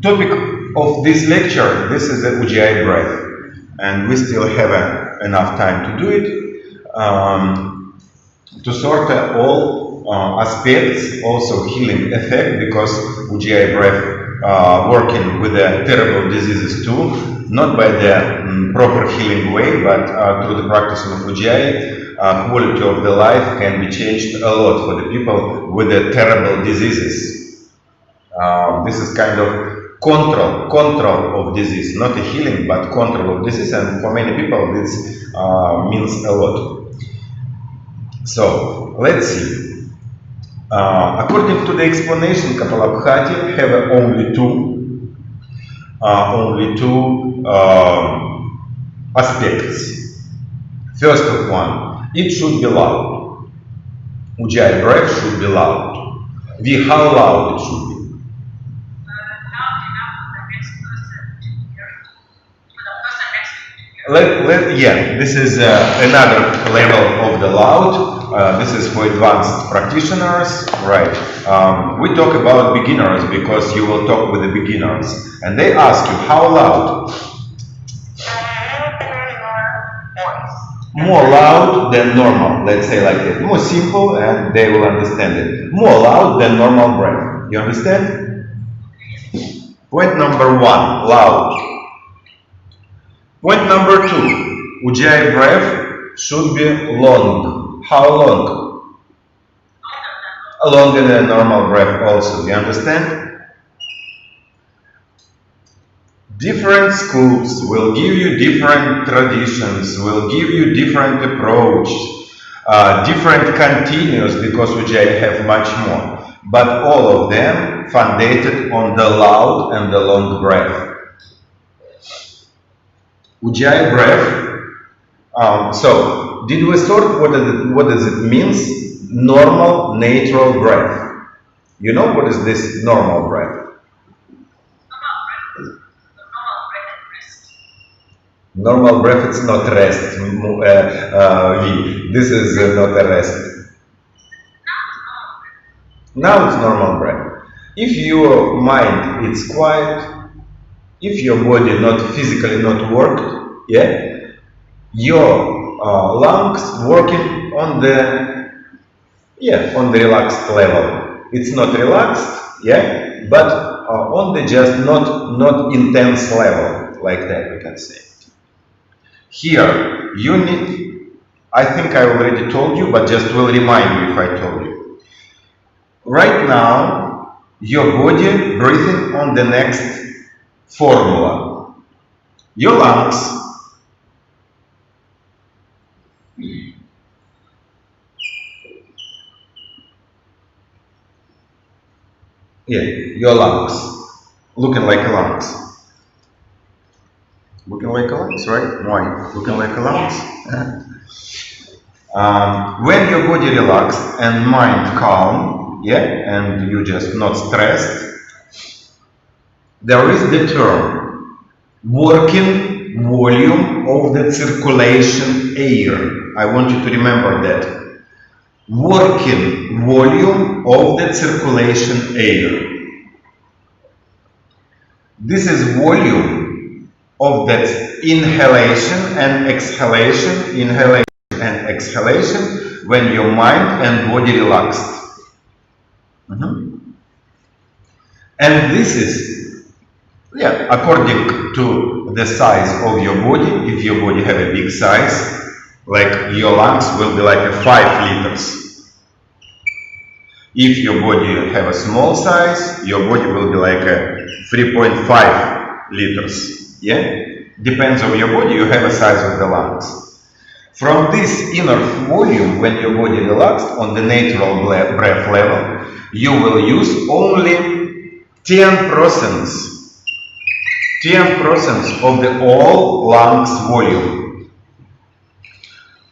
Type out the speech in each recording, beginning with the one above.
Topic of this lecture, this is the Ujayi breath, and we still have enough time to do it, to sort all aspects, also healing effect, because Ujayi breath working with the terrible diseases too, not by the proper healing way, but through the practice of Ujayi, quality of the life can be changed a lot for the people with the terrible diseases. This is kind of control of disease, not a healing, but control of disease, and for many people this means a lot. So let's see. According to the explanation, Kapalabhati have only two aspects. First of one, it should be loud. Ujayi breath should be loud. How loud it should be? This is another level of the loud. This is for advanced practitioners, right? We talk about beginners because you will talk with the beginners, and they ask you how loud. More loud than normal, let's say like that. More simple, and they will understand it. More loud than normal breath. You understand? Point number one, loud. Point number two, Ujayi breath should be long. How long? Longer than normal breath also. You understand? Different schools will give you different traditions, will give you different approach, different continuous, because Ujayi have much more. But all of them founded on the loud and the long breath. Ujayi breath. So, did we sort what does it means? Normal, natural breath. You know what is this normal breath? Normal breath, it's not rest. This is not a rest. Now it's normal breath. If your mind is quiet, if your body not physically not worked, yeah, your lungs working on the relaxed level. It's not relaxed, yeah, but on the just not intense level, like that we can say. Here you need, I think I already told you, but just will remind you if I told you. Right now, your body breathing on the next formula. Your lungs, your lungs, looking like a lungs. Looking like a lungs, right? Why? Looking like a lungs. When your body relaxed and mind calm, and you just not stressed, there is the term working volume of the circulation air. I want you to remember that. Working volume of the circulation air. This is volume of that inhalation and exhalation, when your mind and body relaxed. And this is, according to the size of your body. If your body have a big size, like your lungs will be like a 5 liters. If your body have a small size, your body will be like a 3.5 liters. Depends on your body, you have a size of the lungs. From this inner volume, when your body relaxed on the natural breath level, you will use only 10% of the all lungs volume.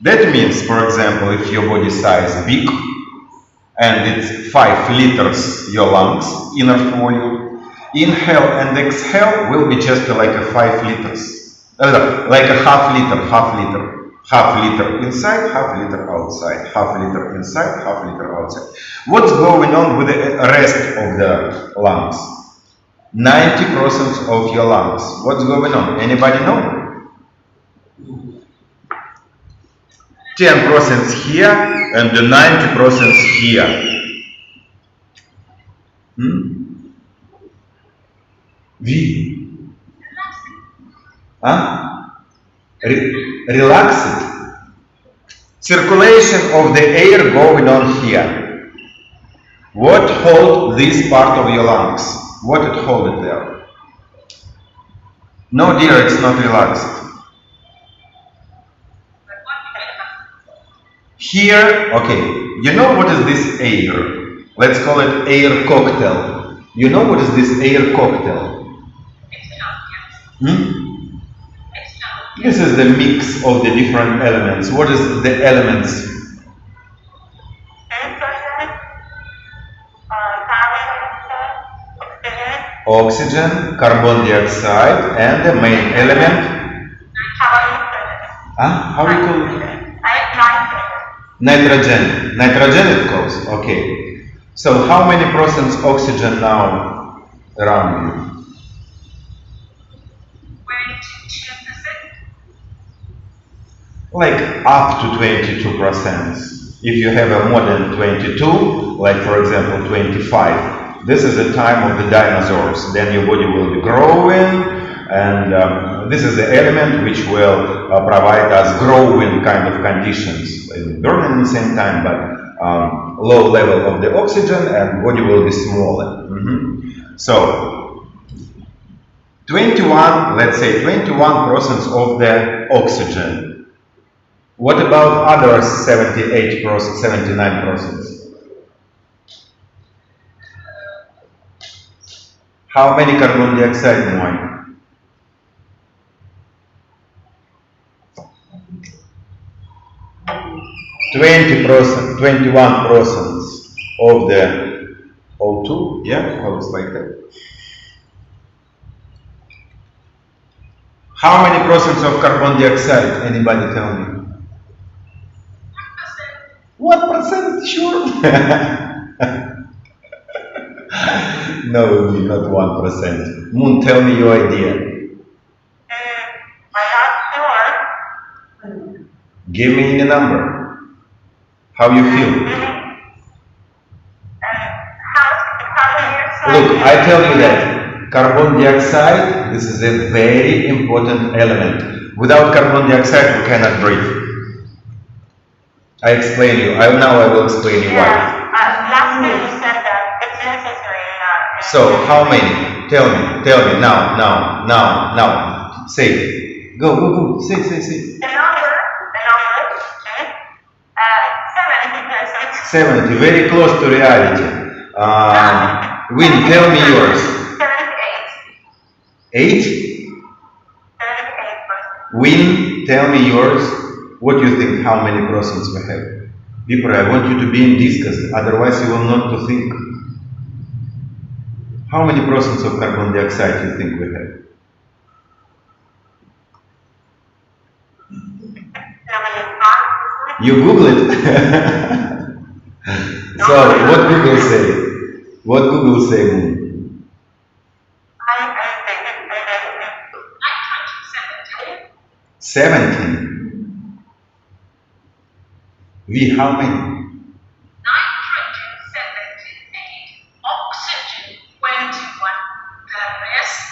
That means, for example, if your body size big and it's 5 liters your lungs, inner volume, inhale and exhale will be just like a 5 liters. Like a half liter inside, half liter outside, half liter inside, half liter outside. What's going on with the rest of the lungs? 90% of your lungs. What's going on? Anybody know? 10% here and the 90% here. V. Huh? Relax it. Circulation of the air going on here. What hold this part of your lungs? What it hold it there? No, dear, it's not relaxed. Here, okay, you know what is this air? Let's call it air cocktail. You know what is this air cocktail? This is the mix of the different elements. What is the elements? Oxygen, carbon dioxide, and the main element? How do you call it? Nitrogen. Nitrogen it calls. Okay. So how many percent oxygen now around you? 22%. Like up to 22%. If you have a more than 22, like for example 25, this is the time of the dinosaurs. Then your body will be growing, and this is the element which will provide us growing kind of conditions, burning at the same time, but low level of the oxygen and body will be smaller. So 21, let's say 21% of the oxygen. What about other 78%, 79%? How many carbon dioxide more? %, 21% of the O2, yeah, goes like that. How many percent of carbon dioxide? Anybody tell me? 1%, sure. No, not 1%. Moon, tell me your idea. I'm not sure. Give me the number. How you feel? Look, I tell you that carbon dioxide, this is a very important element. Without carbon dioxide, we cannot breathe. I explain you. Now I will explain you why. Last year you said that it's necessary. So how many? Tell me now. Say. Go. Say. The number is 70%. 70, very close to reality. Win, tell me yours. 78. 8? Win, tell me yours. What do you think? How many percents we have? People, I want you to be in discuss, otherwise you will not to think. How many percents of carbon dioxide you think we have? You Google it. So what Google say? What Google say? I 17. V, how many? 978, oxygen 21, the rest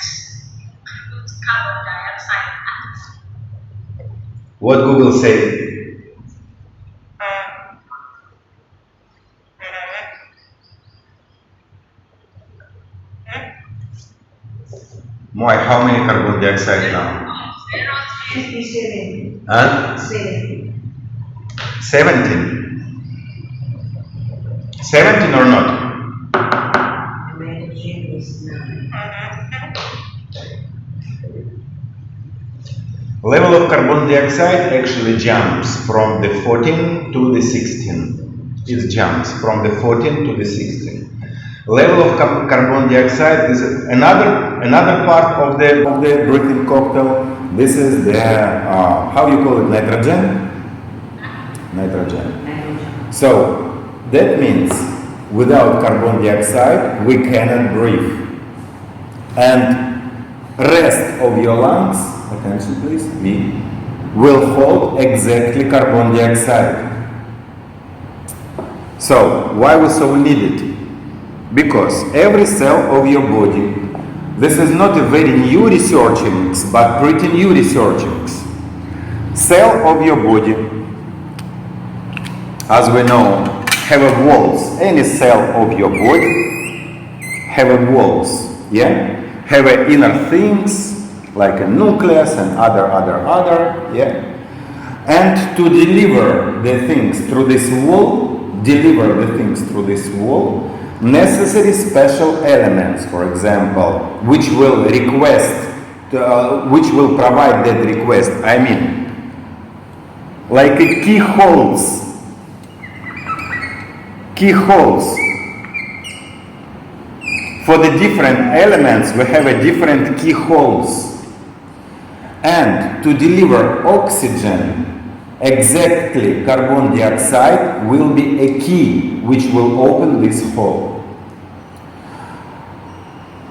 includes carbon dioxide. What Google say? Moy, how many carbon dioxide now? 57. Huh? 70. 17? 17 or not? Nitrogen is 9. Level of carbon dioxide actually jumps from the 14 to the 16. It jumps from the 14 to the 16. Level of carbon dioxide is another part of the breathing cocktail. This is the how you call it, nitrogen. So that means without carbon dioxide we cannot breathe. And rest of your lungs, attention please, V, will hold exactly carbon dioxide. So, why we so need it? Because every cell of your body, this is not a very new researchings, but pretty new researchings. Cell of your body, as we know, have a walls. Any cell of your body have a walls, yeah? Have a inner things, like a nucleus and other, yeah? And to deliver the things through this wall, necessary special elements, for example, which will provide that request. I mean, like a keyholes. For the different elements, we have a different keyholes. And to deliver oxygen, exactly carbon dioxide will be a key which will open this hole.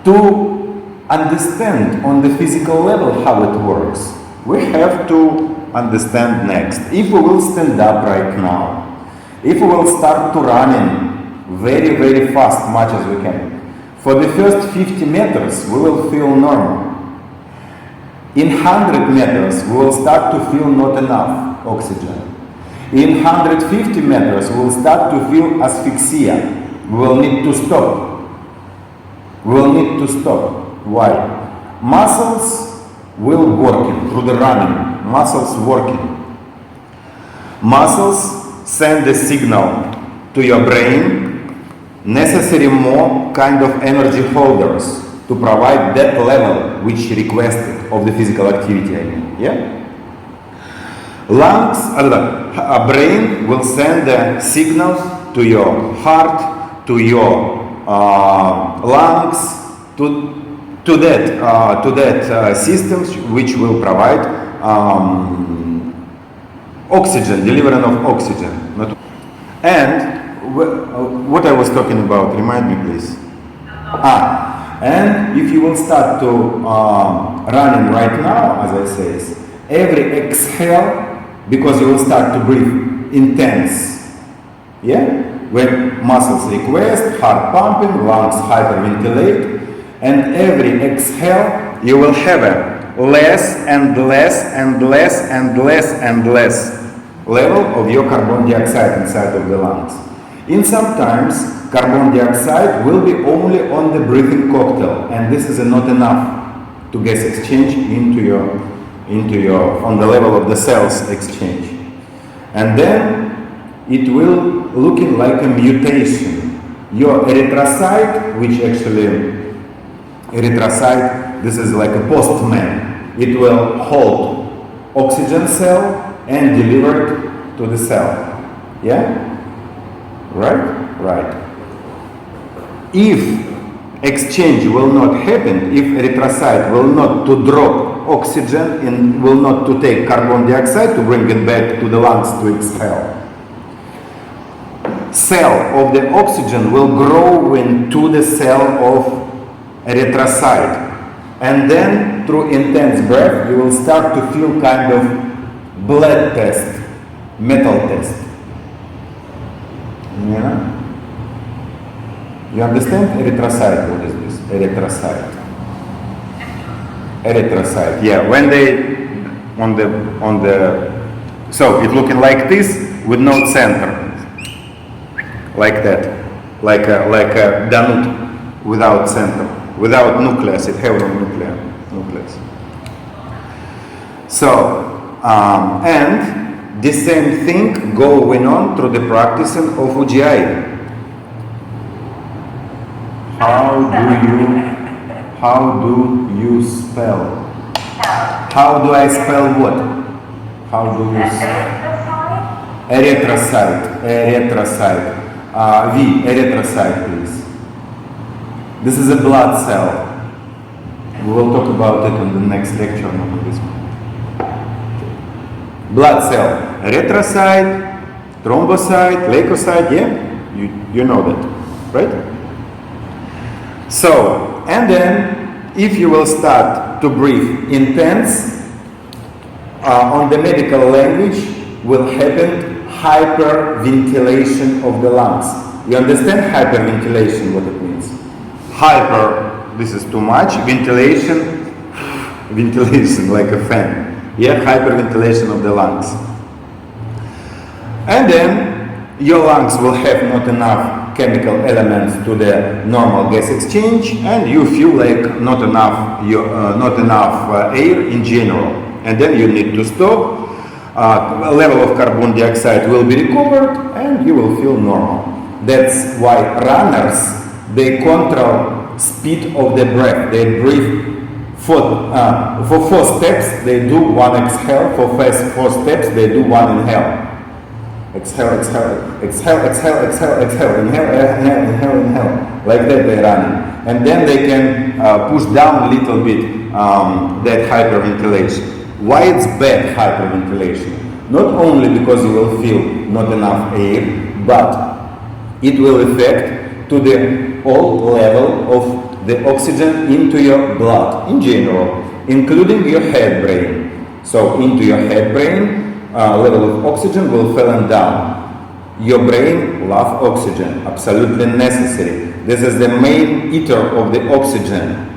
To understand on the physical level how it works, we have to understand next. If we will stand up right now, if we will start to running very, very fast, much as we can, for the first 50 meters, we will feel normal. In 100 meters, we will start to feel not enough oxygen. In 150 meters, we will start to feel asphyxia. We will need to stop. Why? Muscles will working through the running. Muscles send a signal to your brain, necessary more kind of energy holders to provide that level which requested of the physical activity, I mean, yeah? Brain will send the signals to your heart, to your lungs, to that systems which will provide oxygen, delivery of oxygen. And what I was talking about, remind me please. And if you will start to running right now, as I say, every exhale, because you will start to breathe intense, yeah? When muscles request, heart pumping, lungs hyperventilate, and every exhale, you will have a less and less and less and less and less level of your carbon dioxide inside of the lungs. In sometimes, carbon dioxide will be only on the breathing cocktail, and this is not enough to gas exchange into your on the level of the cells exchange. And then it will looking like a mutation. Your erythrocyte, which actually erythrocyte, this is like a postman. It will hold oxygen cell and deliver it to the cell. Yeah? Right. If exchange will not happen, if erythrocyte will not to drop oxygen and will not to take carbon dioxide to bring it back to the lungs to exhale, cell of the oxygen will grow into the cell of erythrocyte, and then through intense breath you will start to feel kind of blood test, metal test. You know? You understand erythrocyte? What is this? Erythrocyte. Yeah. When they on the so it looking like this with no center, like that, like a donut without center, without nucleus. It has no nucleus. So and the same thing going on through the practicing of Ujayi. How do you spell? How do I spell what? How do you spell? Erythrocyte. Erythrocyte, please. This is a blood cell. We will talk about it in the next lecture, not on this one. Blood cell. Erythrocyte, thrombocyte, leukocyte, yeah? You know that, right? So, and then if you will start to breathe intense, on the medical language will happen hyperventilation of the lungs. You understand hyperventilation, what it means? Hyper, this is too much, ventilation, ventilation like a fan. Yeah, hyperventilation of the lungs. And then your lungs will have not enough chemical elements to the normal gas exchange, and you feel like not enough air in general. And then you need to stop. Level of carbon dioxide will be recovered, and you will feel normal. That's why runners, they control speed of the breath. They breathe for 4 steps, they do 1 exhale. For 4 steps, they do 1 inhale. Exhale, exhale, exhale, exhale, exhale, exhale, inhale, inhale, inhale, inhale. Like that they run. And then they can push down a little bit that hyperventilation. Why it's bad hyperventilation? Not only because you will feel not enough air, but it will affect to the all level of the oxygen into your blood in general, including your head brain. So into your head brain, level of oxygen will fall down. Your brain loves oxygen, absolutely necessary. This is the main eater of the oxygen.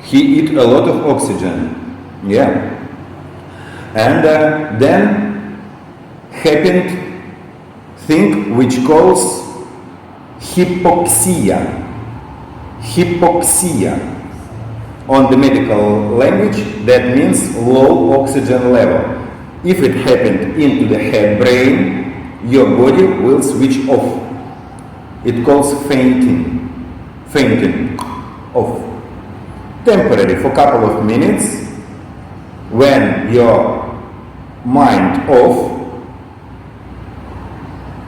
He eats a lot of oxygen. Yeah. And then happened thing which calls hypoxia. Hypoxia. On the medical language, that means low oxygen level. If it happened into the head brain, your body will switch off. It calls fainting. Fainting off. Temporary, for a couple of minutes. When your mind off,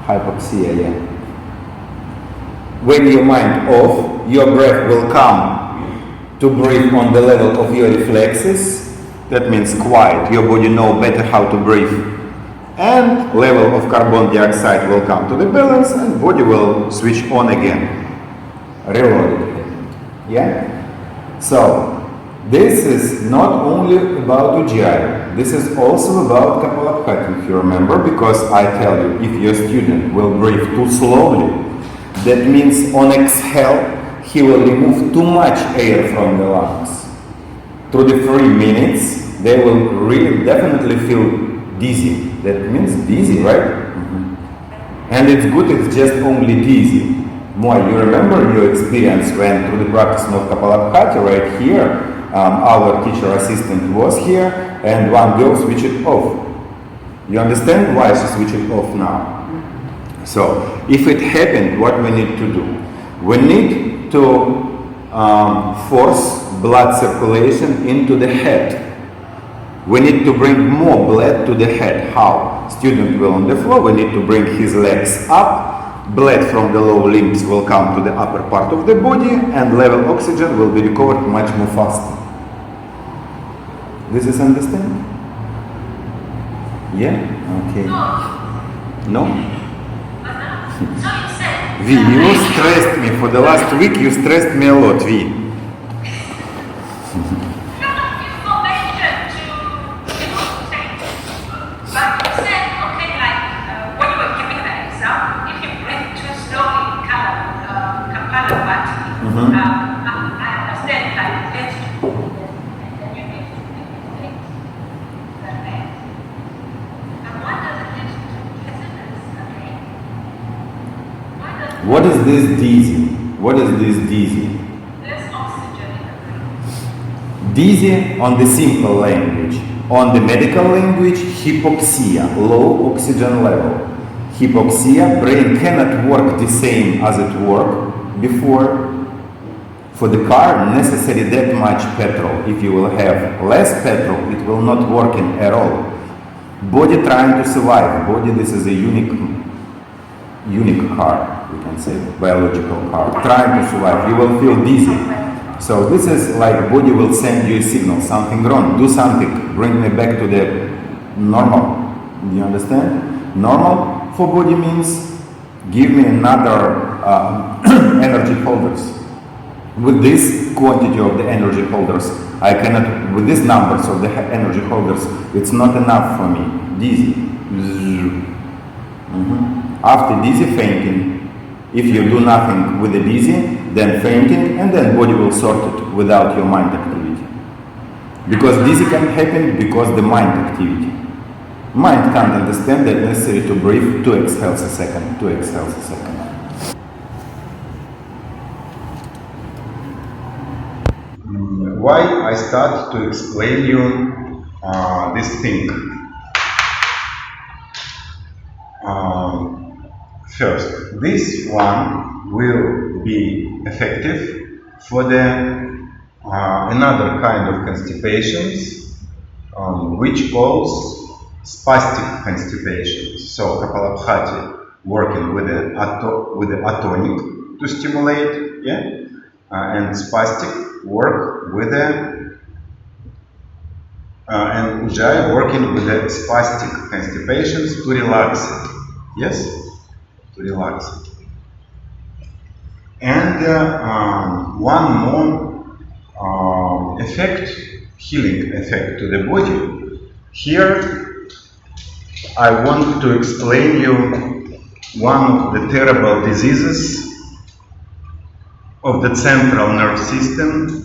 hypoxia, yeah. When your mind off, your breath will come to breathe on the level of your reflexes. That means quiet. Your body knows better how to breathe. And level of carbon dioxide will come to the balance, and body will switch on again. Reloaded. Yeah? So, this is not only about Ujayi. This is also about Kapalabhati, if you remember, because I tell you, if your student will breathe too slowly, that means on exhale, he will remove too much air from the lungs. Through the 3 minutes, they will really definitely feel dizzy. That means dizzy, right? And it's good, it's just only dizzy. More, you remember your experience when through the practice of Kapalabhati, right here, our teacher assistant was here, and one girl switched it off. You understand why she switched it off now? So, if it happened, what we need to do? We need to force blood circulation into the head. We need to bring more blood to the head. How? Student will on the floor, we need to bring his legs up, blood from the lower limbs will come to the upper part of the body, and level oxygen will be recovered much more faster. This is understand? Yeah? Okay. No? V, you stressed me for the last week, you stressed me a lot, V. What is this dizzy? What is this dizzy? There's oxygen in the brain. Dizzy on the simple language. On the medical language, hypoxia, low oxygen level. Hypoxia, brain cannot work the same as it worked before. For the car, necessary that much petrol. If you will have less petrol, it will not work at all. Body trying to survive. Body, this is a unique car, we can say, biological car, trying to survive. You will feel dizzy. So this is like body will send you a signal, something wrong, do something, bring me back to the normal. Do you understand? Normal for body means give me another energy holders. With this quantity of the energy holders, I cannot, with these numbers of the energy holders, it's not enough for me. Dizzy. After dizzy, fainting. If you do nothing with the dizzy, then fainting, and then body will sort it without your mind activity. Because dizzy can happen because the mind activity. Mind can't understand that necessary to breathe 2 exhales a second, 2 exhales a second. Why I start to explain you this thing? First, this one will be effective for the another kind of constipations, which calls spastic constipations. So Kapalabhati working with the atonic to stimulate, yeah, and spastic work with the and Ujayi working with the spastic constipations to relax it, yes, to relax it. And one more effect, healing effect to the body. Here I want to explain you one of the terrible diseases of the central nerve system.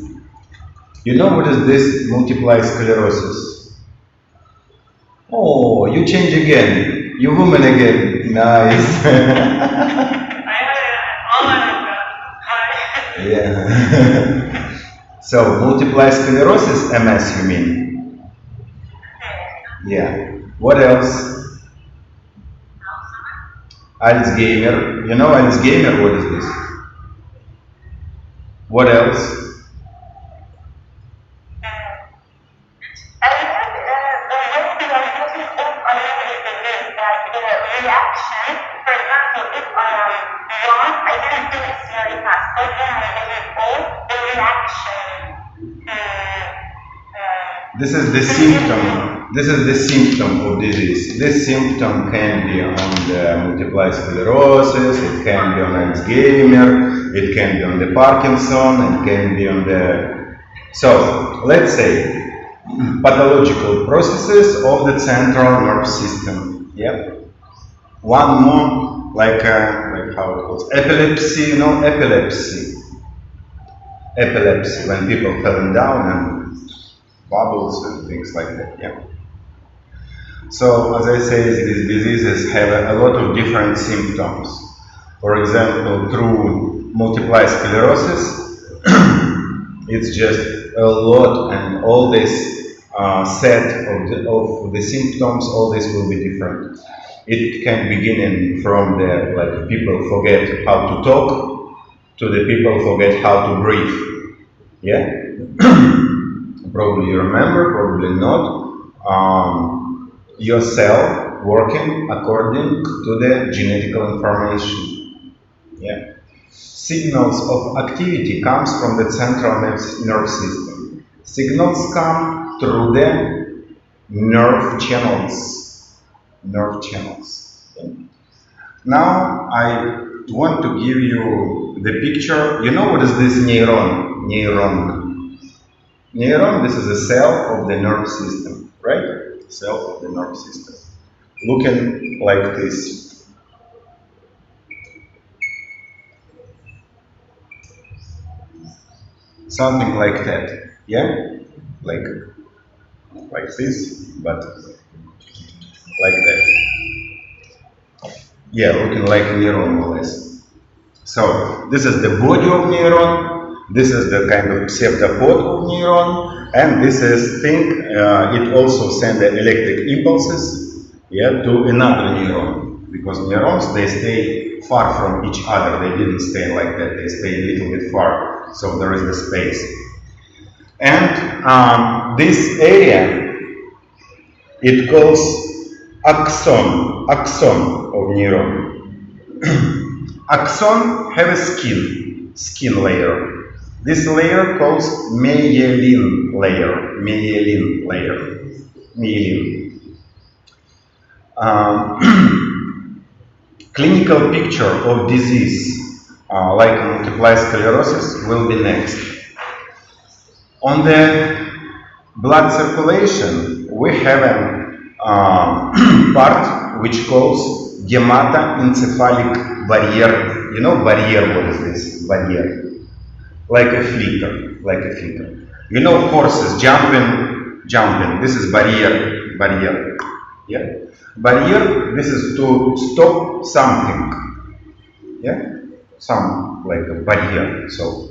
You know what is this multiple sclerosis? Oh, you change again. You woman again. Nice. Yeah. So, multiple sclerosis, MS, you mean? Yeah. What else? Alzheimer. You know Alzheimer? What is this? What else? This is the symptom. This is the symptom of disease. This symptom can be on the multiple sclerosis, it can be on Alzheimer, it can be on the Parkinson, it can be on the... So, let's say, pathological processes of the central nerve system. Yeah. One more, like how it calls, epilepsy, you know, epilepsy. Epilepsy, when people falling down and bubbles and things like that, yeah. So, as I say, these diseases have a lot of different symptoms. For example, through multiple sclerosis, it's just a lot, and all this set of the symptoms, all this will be different. It can begin from the, like, people forget how to talk, to the people forget how to breathe, yeah? Probably you remember, probably not. Your cell working according to the genetic information. Yeah. Signals of activity comes from the central nerve system. Signals come through the nerve channels. Nerve channels. Okay. Now I want to give you the picture. You know what is this neuron? Neuron. Neuron, this is a cell of the nerve system, right? Cell of the nerve system. Looking like this. Something like that, yeah? Like this, but like that. Yeah, looking like a neuron more or less. So, this is the body of neuron, this is the kind of pseudopod of neuron, and this is thing, it also sends the electric impulses, yeah, to another neuron. Because neurons, they stay far from each other, they didn't stay like that, they stay a little bit far, so there is the space. And this area, it calls axon of neuron. Axon have a skin layer. This layer calls myelin layer. Clinical picture of disease like multiple sclerosis, will be next. On the blood circulation, we have a part which calls hematoencephalic barrier. You know barrier, what is this? Barrier. Like a filter, like a filter. You know horses jumping. This is barrier. Yeah. Barrier, this is to stop something. Yeah. Some like a barrier. So,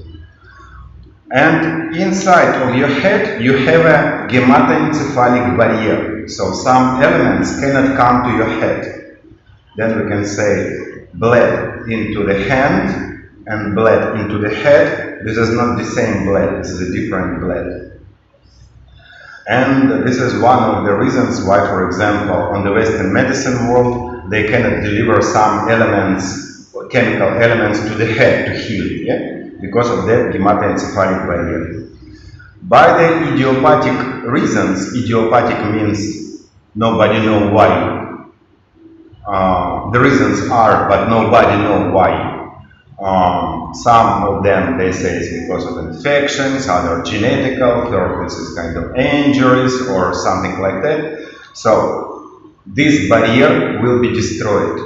and inside of your head you have a hematoencephalic barrier. So some elements cannot come to your head. Then we can say blood into the hand and blood into the head. This is not the same blood, this is a different blood. And this is one of the reasons why, for example, on the Western medicine world, they cannot deliver some elements, chemical elements to the head to heal, yeah? Because of that hematoencephalic barrier. By the idiopathic reasons, idiopathic means nobody knows why. The reasons are, but nobody knows why. Some of them they say it's because of infections, other genetical, third this is kind of injuries or something like that. So this barrier will be destroyed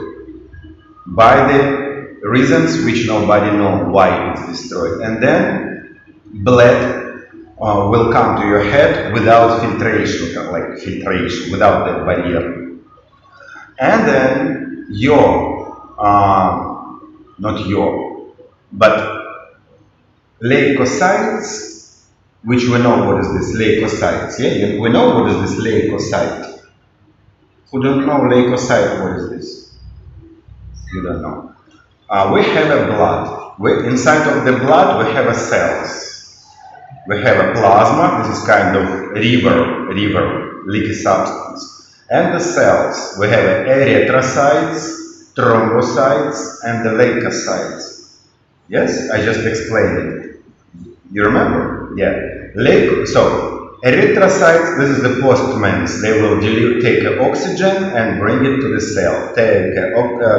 by the reasons which nobody knows why it's destroyed. And then blood will come to your head without filtration, without that barrier. And then but leukocytes, which we know what is this leukocytes, yeah? We know what is this leukocyte. Who don't know leukocyte, what is this? You don't know. We have a blood. Inside of the blood we have a cells. We have a plasma, this is kind of river, leaky substance. And the cells, we have erythrocytes, thrombocytes, and the leukocytes. Yes, I just explained it. You remember? Yeah. So, erythrocytes, this is the postmen. They will take oxygen and bring it to the cell. Take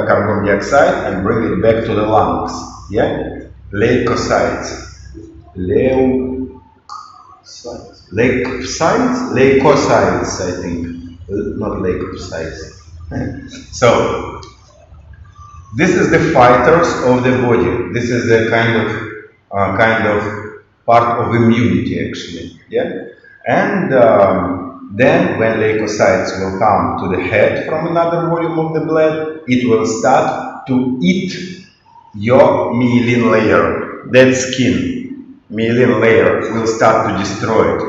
carbon dioxide and bring it back to the lungs. Yeah? Leukocytes. Leukocytes, I think. Not leukocytes. So, this is the fighters of the body. This is the kind of part of immunity, actually. Yeah, and then when leukocytes will come to the head from another volume of the blood, it will start to eat your myelin layer. That skin, myelin layer, will start to destroy it.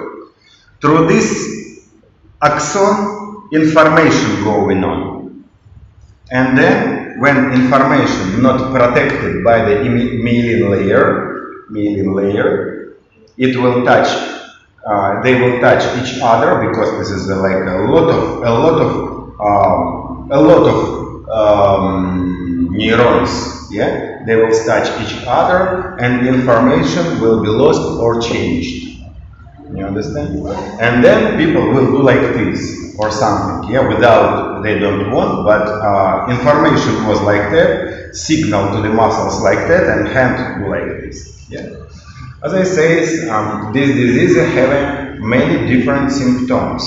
Through this axon, information going on, and then when information not protected by the myelin layer, it will touch. They will touch each other because this is like a lot of neurons. Yeah, they will touch each other, and the information will be lost or changed. You understand? And then people will do like this or something, yeah, without, they don't want, but information was like that, signal to the muscles like that, and hand do like this, yeah. As I say, this disease has many different symptoms.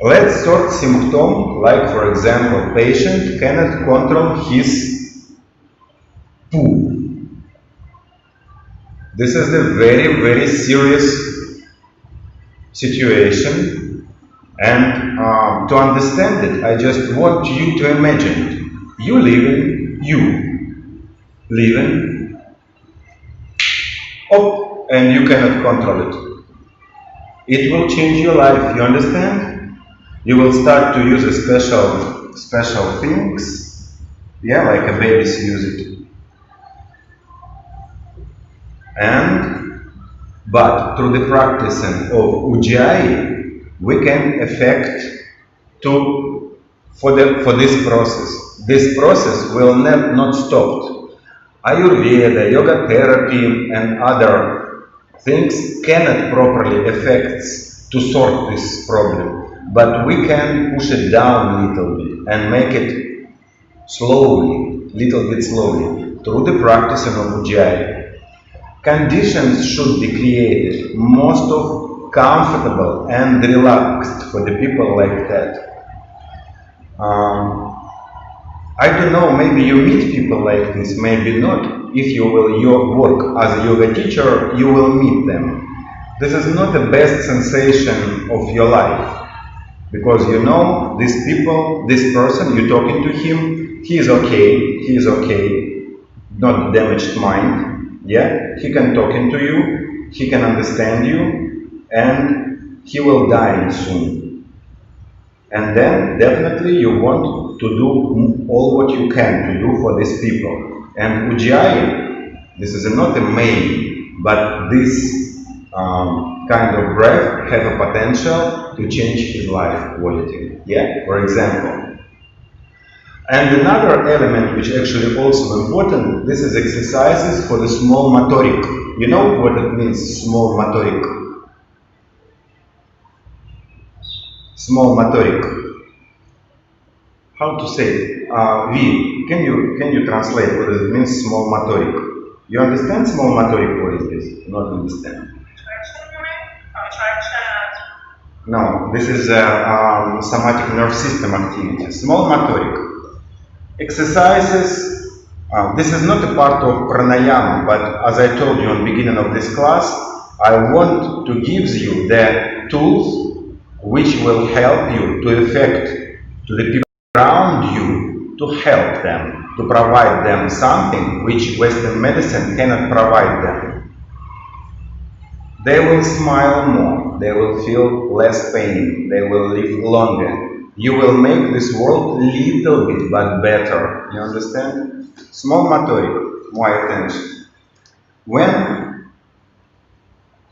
Let's sort symptom, like for example, patient cannot control his poo. This is a very, very serious situation, and to understand it, I just want you to imagine you living, and you cannot control it. It will change your life, you understand? You will start to use a special things, yeah, like a babies use it. But through the practicing of Ujayi, we can affect for this process. This process will not stop. Ayurveda, yoga therapy, and other things cannot properly affect to sort this problem, but we can push it down a little bit and make it slowly, little bit slowly. through the practicing of Ujayi. Conditions should be created most of comfortable and relaxed for the people like that. I don't know, maybe you meet people like this, maybe not. If you will work as a yoga teacher, you will meet them. This is not the best sensation of your life, because you know these people, this person, you're talking to him, he is okay, not damaged mind, yeah? He can talking to you, he can understand you, and he will die soon. And then definitely you want to do all what you can to do for these people. And Ujayi, this is not a maybe, but this kind of breath have a potential to change his life quality. Yeah, for example. And another element which actually also important, this is exercises for the small motoric. You know what it means, small motoric? Small motoric. How to say? V. Can you translate what does it mean? Small motoric. You understand small motoric? What is this? Not understand. No, this is somatic nerve system activity. Small motoric exercises. This is not a part of pranayama, but as I told you in the beginning of this class, I want to give you the tools which will help you to affect to the people around you, to help them, to provide them something which Western medicine cannot provide them. They will smile more, they will feel less pain, they will live longer. You will make this world little bit but better. You understand? Small motoric, more attention. When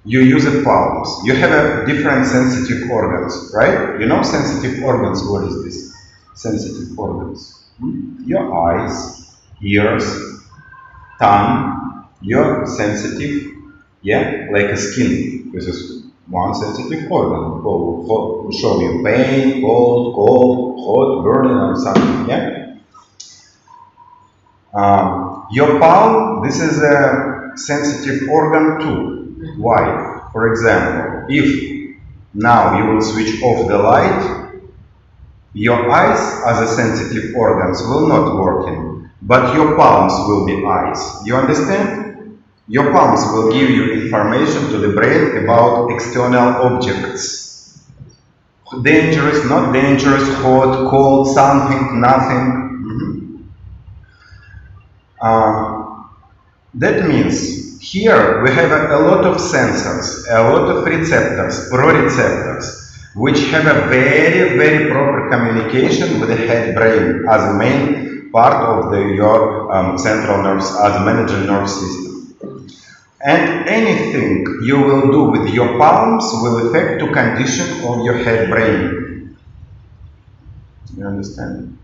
you use the palms, you have a different sensitive organs, right? You know sensitive organs, what is this? Sensitive organs. Your eyes, ears, tongue, your sensitive, yeah, like a skin. This is one sensitive organ. Will show you pain, cold, hot, burning, or something, yeah? Your palm, this is a sensitive organ too. Why? For example, if now you will switch off the light, your eyes as a sensitive organs will not working, but your palms will be eyes. You understand? Your palms will give you information to the brain about external objects. Dangerous, not dangerous, hot, cold, something, nothing. That means here we have a lot of sensors, a lot of receptors, proreceptors, which have a very proper communication with the head brain as a main part of your central nerves, as a managing nerve system. And anything you will do with your palms will affect the condition of your head brain. You understand?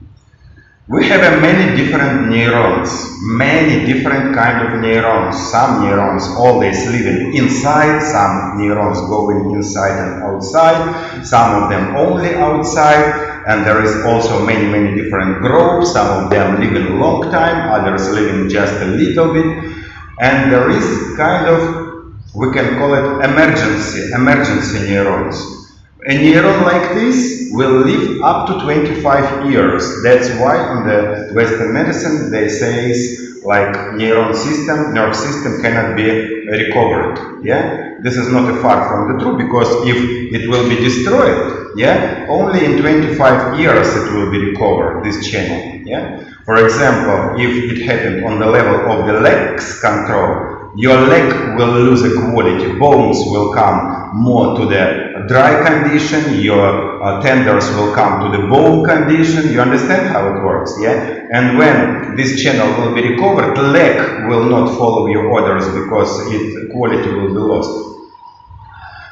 We have many different neurons, many different kind of neurons. Some neurons always living inside, some neurons going inside and outside, some of them only outside, and there is also many different groups. Some of them living a long time, others living just a little bit. And there is kind of, we can call it emergency neurons. A neuron like this will live up to 25 years. That's why in the Western medicine they say like nerve system cannot be recovered. Yeah, this is not far from the truth, because if it will be destroyed, yeah, only in 25 years it will be recovered, this channel. Yeah, for example, if it happened on the level of the legs control, your leg will lose a quality, bones will come more to the dry condition, your tendons will come to the bone condition. You understand how it works, yeah? And when this channel will be recovered, the leg will not follow your orders because its quality will be lost.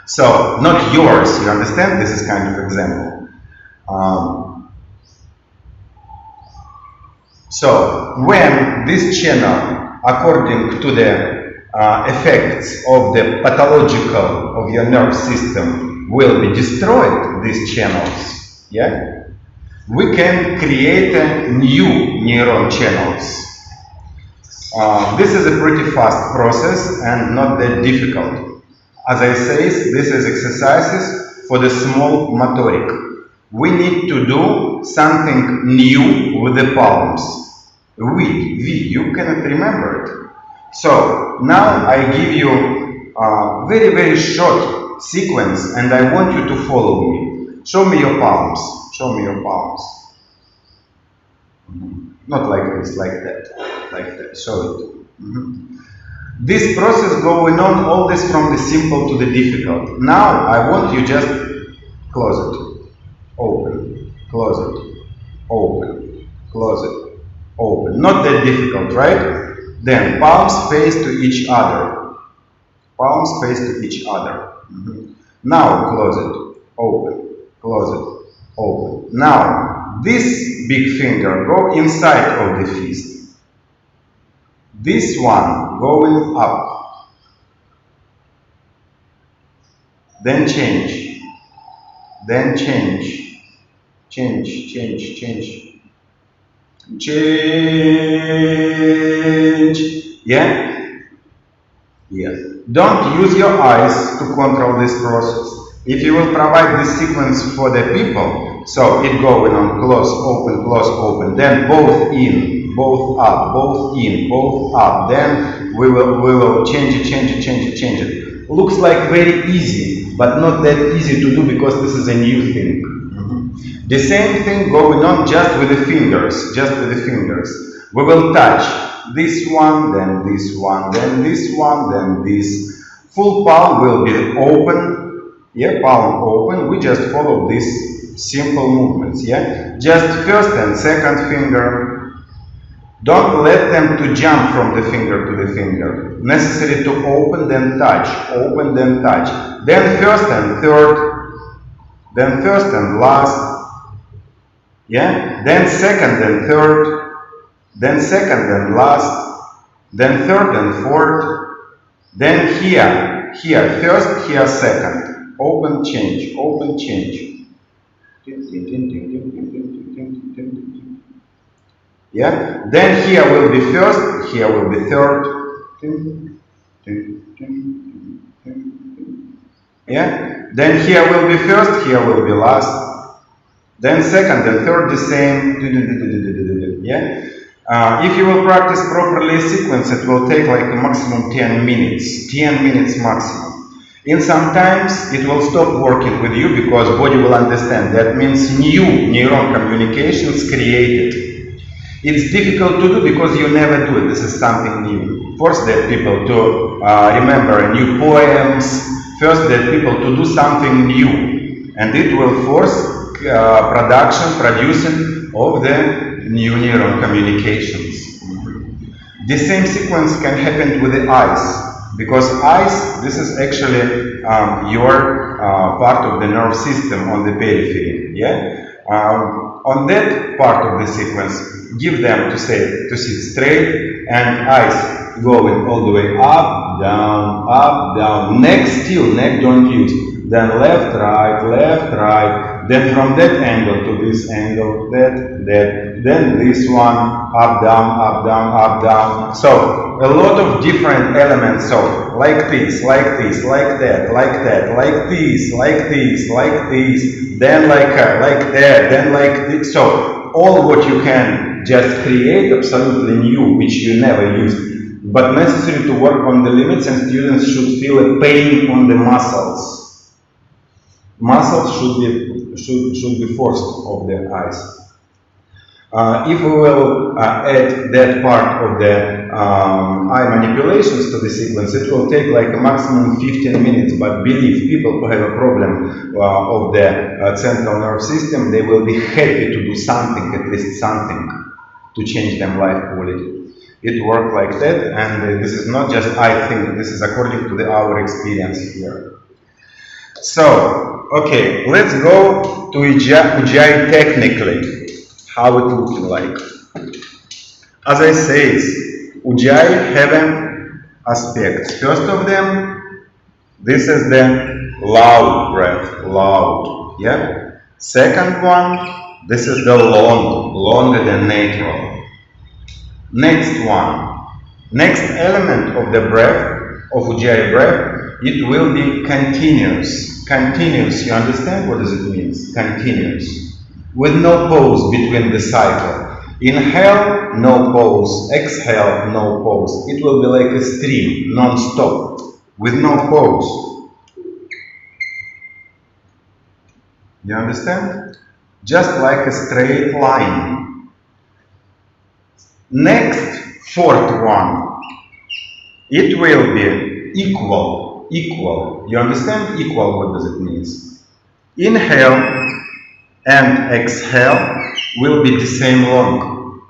So, not yours, you understand? This is kind of example. So, when this channel, according to the effects of the pathological of your nerve system will be destroyed, these channels, yeah, we can create a new neuron channels. This is a pretty fast process and not that difficult. As I say, this is exercises for the small motoric. We need to do something new with the palms. You cannot remember it. So now I give you a very, very short sequence and I want you to follow me. Show me your palms. Show me your palms. Not like this, like that. Show it. This process going on, all this from the simple to the difficult. Now I want you just close it, open, close it, open, close it, open. Not that difficult, right? Then palms face to each other. Palms face to each other. Now close it, open, close it, open. Now this big finger go inside of the fist. This one going up. Then change. Then change. Change, change, change. Change. Yeah? Yeah. Don't use your eyes to control this process. If you will provide this sequence for the people, so it going on close, open, then both in, both up, both in, both up, then we will change it. Looks like very easy, but not that easy to do because this is a new thing. The same thing going on just with the fingers, We will touch this one, then this one, then this one, then this. Full palm will be open, yeah, palm open. We just follow these simple movements, yeah. Just first and second finger. Don't let them to jump from the finger to the finger. Necessary to open, then touch, open, then touch. Then first and third, then first and last, yeah. Then second and third, then second and last, then third and fourth. Then here first, here second. Open, change, open, change. Yeah. Then here will be first, here will be third. Yeah. Then here will be first, here will be last. Then second and third the same. Yeah. If you will practice properly a sequence, it will take like a maximum 10 minutes. 10 minutes maximum. In some times, it will stop working with you because body will understand. That means new neuron communications created. It's difficult to do because you never do it. This is something new. Force that people to remember new poems. First, that people to do something new. And it will force producing of the new neuron communications. The same sequence can happen with the eyes, because eyes, this is actually your part of the nerve system on the periphery. Yeah. On that part of the sequence, give them to sit straight and eyes going all the way up, down. Neck still, neck don't use. Then left, right. Then from that angle to this angle, that. Then this one, up, down. So a lot of different elements. So like this, like that, like this. Then like that, then like this. So all what you can just create absolutely new, which you never used, but necessary to work on the limits, and students should feel a pain on the muscles. Muscles should be forced of the eyes. If we will add that part of the eye manipulations to the sequence, it will take like a maximum 15 minutes. But believe people who have a problem of the central nerve system, they will be happy to do something, at least something, to change their life quality. It works like that, and this is not just I think, this is according to our experience here. So, okay, let's go to Ujayi technically. How it looking like. As I say, Ujayi have aspects. First of them, this is the loud breath, loud. Yeah. Second one, this is the long, longer than natural. Next one, Next element of the breath, of Ujayi breath, it will be continuous. Continuous, you understand what does it mean? Continuous. With no pause between the cycle. Inhale, no pause. Exhale, no pause. It will be like a stream, non-stop, with no pause. You understand? Just like a straight line. Next, fourth one. It will be equal. Equal. You understand? Equal, what does it mean? Inhale and exhale will be the same long.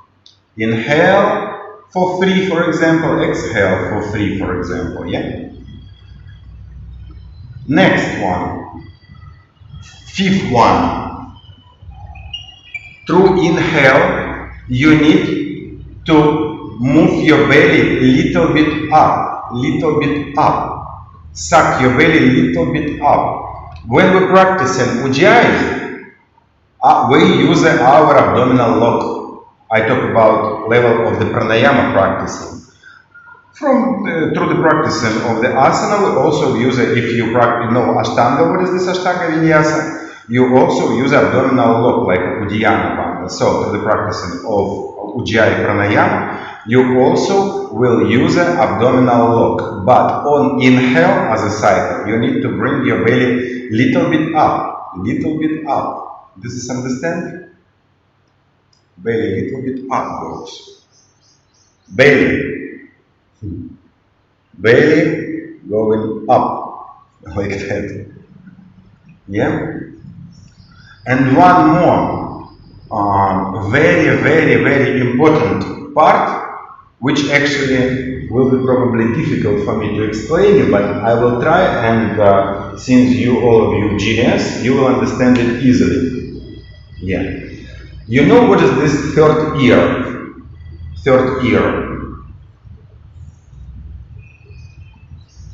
Inhale for 3, for example. Exhale for 3, for example. Yeah? Next one. Fifth one. Through inhale, you need to move your belly a little bit up. Suck your belly a little bit up. When we practice in Ujayi, we use our abdominal lock. I talk about level of the pranayama practicing. Through the practicing of the asana, we also use if you practice, Ashtanga. What is this Ashtanga Vinyasa? You also use abdominal lock like Uddiyana Bandha. So, through the practicing of Ujayi pranayama, you also will use an abdominal lock. But on inhale as a cycle, you need to bring your belly little bit up. This is understand? Belly little bit up goes. Belly going up like that. Yeah? And one more very important part, which actually will be probably difficult for me to explain you, but I will try, and since all of you genius, you will understand it easily. Yeah. You know what is this third ear? Third ear.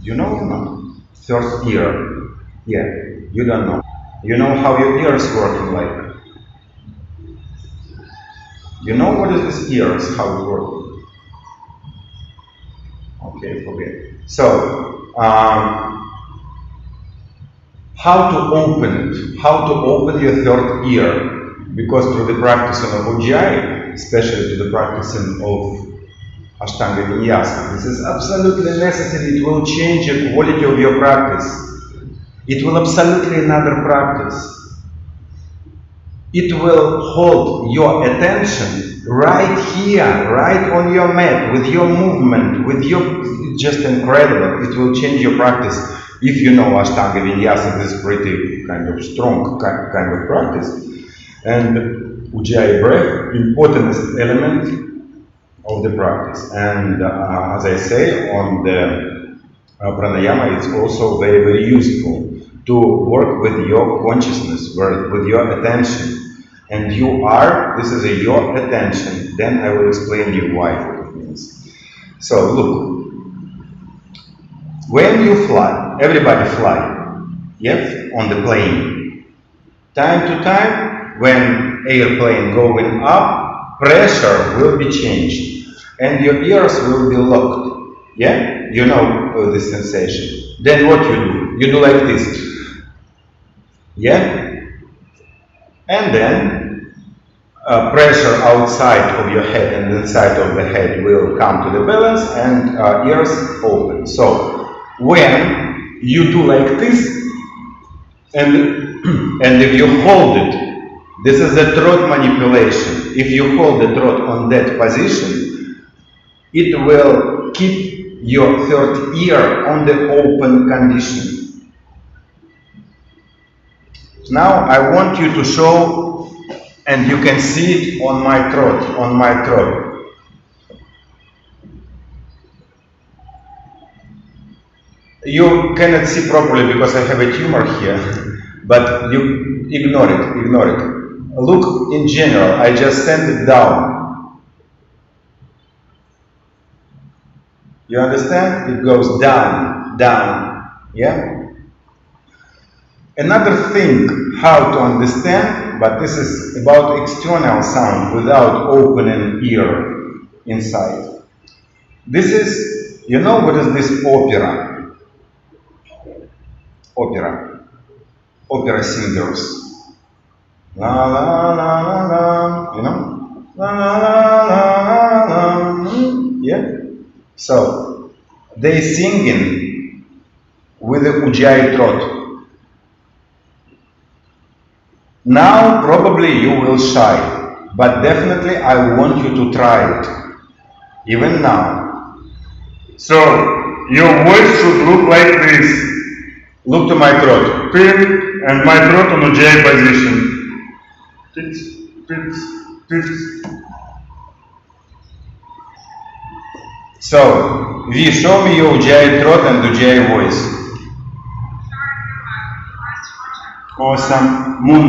You know or not? Third ear. Yeah, you don't know. You know how your ears working like? You know what is this ears, how it working? Okay, forget. So, how to open it? How to open your third ear? Because through the practicing of Ujayi, especially to the practicing of Ashtanga Vinyasa, this is absolutely necessary. It will change the quality of your practice. It will absolutely another practice. It will hold your attention right here, right on your mat, with your movement, with your, just incredible. It will change your practice. If you know Ashtanga Vinyasa, this is pretty kind of strong kind of practice. And Ujayi breath, important element of the practice. And as I say, on the pranayama, it's also very useful to work with your consciousness, with your attention. And this is your attention. Then I will explain you what it means. So look, when you fly, everybody fly, yes, on the plane. Time to time, when airplane going up, pressure will be changed. And your ears will be locked. Yeah? You know this sensation. Then what you do? You do like this. Yeah? And then pressure outside of your head and inside of the head will come to the balance and ears open. So when you do like this, and if you hold it, this is a throat manipulation. If you hold the throat on that position, it will keep your third ear on the open condition. Now I want you to show, and you can see it on my throat, You cannot see properly because I have a tumor here, but you ignore it. Look in general, I just send it down. You understand? It goes down, yeah? Another thing, how to understand, but this is about external sound without opening ear inside. This is, you know what is this opera? Opera. Opera singers. La la la la la, you know? La la la la la la. Yeah? So, they singing with the Ujayi throat. Now, probably you will shy, but definitely I want you to try it, even now. So, your voice should look like this. Look to my throat. Pin, and my throat on Ujayi position. Pits, pits, pits. So, V, show me your Ujayi throat and Ujayi voice. Awesome. Moon.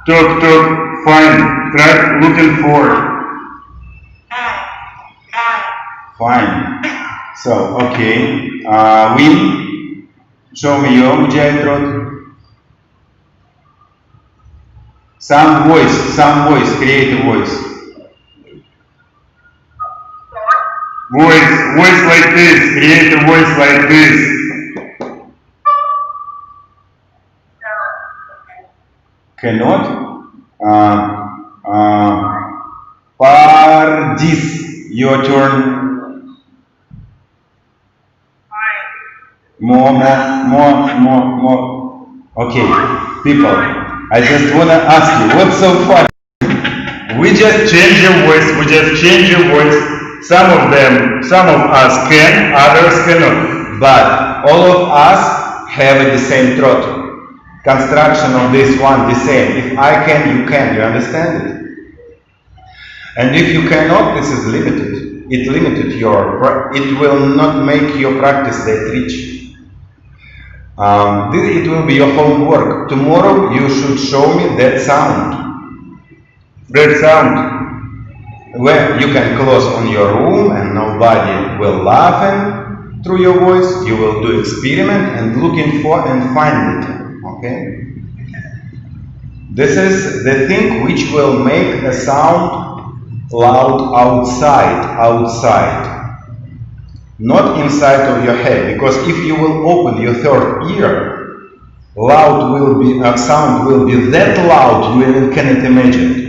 Talk, talk, fine. Try looking for. Fine. So, okay. Win, show me your Ujayi throat. Some voice, create a voice. Voice like this. Create a voice like this. Cannot. Pardis, your turn. More. Okay, people, I just wanna ask you, what's so funny? We just change your voice. Some of us can, others cannot. But all of us have the same throat. Construction of this one the same. If I can, you can. You understand it? And if you cannot, this is limited. It will not make your practice that rich. It will be your homework. Tomorrow you should show me that sound. Where you can close on your room and nobody will laugh through your voice. You will do experiment and looking for and find it. Okay? This is the thing which will make a sound loud outside. Not inside of your head, because if you will open your third ear, sound will be that loud you even cannot imagine.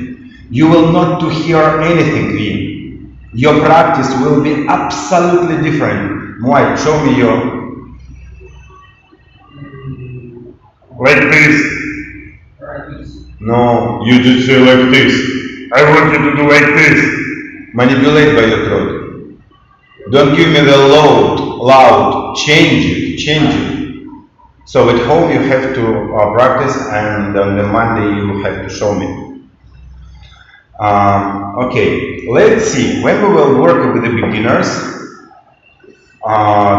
You will not to hear anything. Your practice will be absolutely different. Moai, show me your. Like this. No. You just say like this. I want you to do like this. Manipulate by your throat. Don't give me the loud. Change it. So at home you have to practice, and on the Monday you have to show me. Okay, let's see. When we will work with the beginners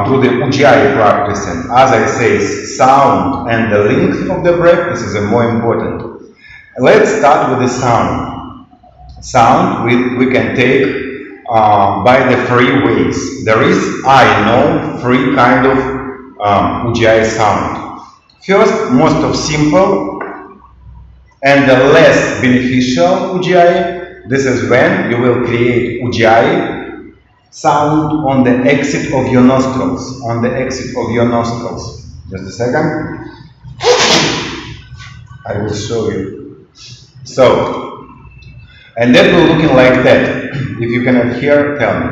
through the Ujayi practicing, as I say, sound and the length of the breath, this is more important. Let's start with the sound. Sound we can take by the three ways. There is, I know, three kind of Ujayi sound. First, most of simple and the less beneficial Ujayi. This is when you will create Ujayi sound on the exit of your nostrils. Just a second. I will show you. So, and that will looking like that. If you cannot hear, tell me.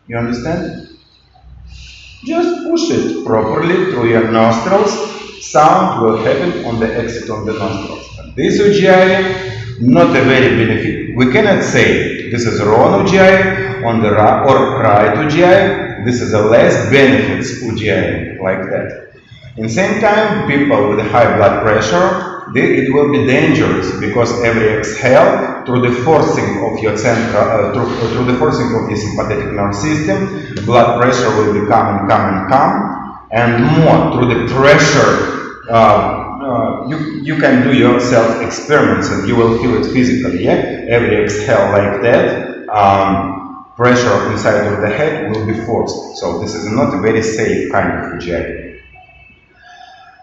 You understand? Just push it properly through your nostrils. Sound will happen on the exit of the nostrils. This Ujayi, not a very benefit. We cannot say this is wrong Ujayi on the right Ujayi. This is a less benefits Ujayi, like that. In the same time, people with high blood pressure, it will be dangerous, because every exhale through the forcing of your through the forcing of the sympathetic nervous system, blood pressure will be come, and more through the pressure. You can do yourself experiments and you will feel it physically. Yeah, every exhale like that, pressure inside of the head will be forced. So this is not a very safe kind of Ujayi.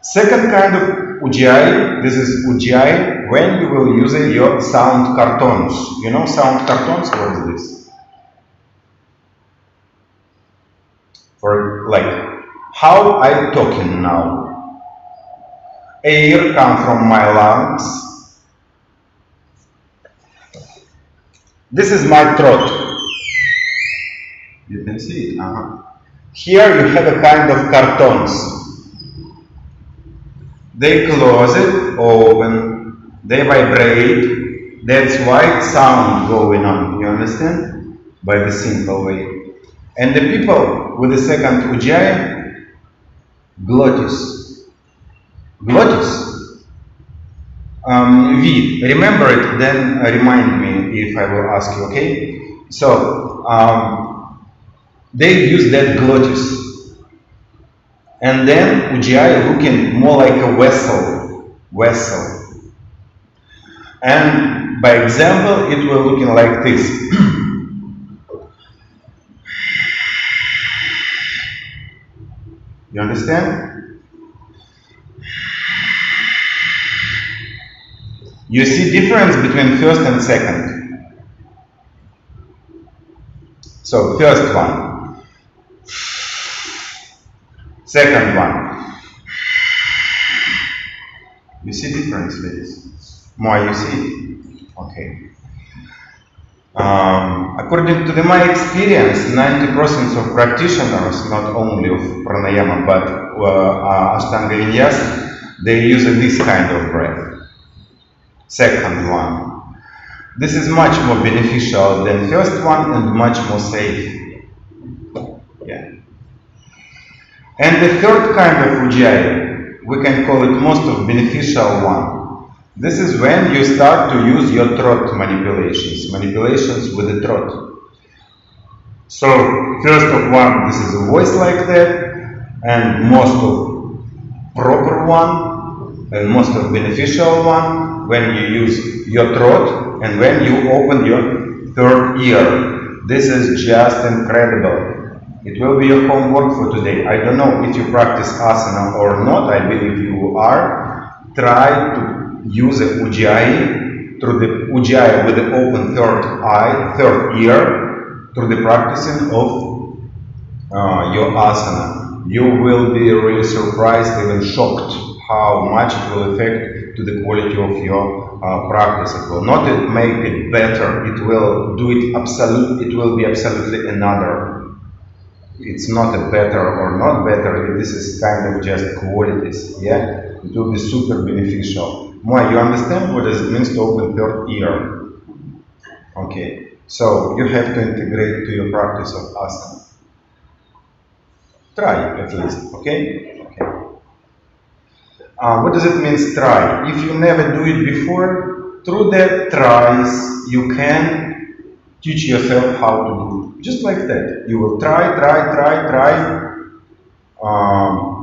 Second kind of Ujayi, this is Ujayi when you will use your sound cartons. You know sound cartons? What is this? For like how I talking now. Air come from my lungs. This is my throat. You can see it. Here you have a kind of cartons. They close it, open, they vibrate. That's why sound going on. You understand? By the simple way. And the people with the second Ujayi, glottis. Glottis. V. Remember it, then remind me if I will ask you, okay? So, they use that glottis. And then Ujayi looking more like a vessel. And by example, it will looking like this. You understand? You see difference between first and second. So first one, second one. You see difference, ladies? More you see? Okay. According to my experience, 90% of practitioners, not only of pranayama but Ashtanga Vinyasa, they use this kind of breath. Second one. This is much more beneficial than first one and much more safe. Yeah. And the third kind of Ujayi, we can call it most of beneficial one. This is when you start to use your throat manipulations with the throat. So first of one, this is a voice like that, and most of proper one, and most of beneficial one, when you use your throat and when you open your third ear. This is just incredible. It will be your homework for today. I don't know if you practice asana or not. I believe you are. Try to use a Ujayi through the Ujayi with the open third ear, through the practicing of your asana. You will be really surprised, even shocked, how much it will affect to the quality of your practice. It will not make it better. It will do it absolutely. It will be absolutely another. It's not a better or not better. This is kind of just qualities. Yeah, it will be super beneficial. Moa, you understand what it means to open third ear? Okay, so you have to integrate to your practice of asana. Try at least, okay? What does it mean try? If you never do it before, through that tries, you can teach yourself how to do it. Just like that. You will try.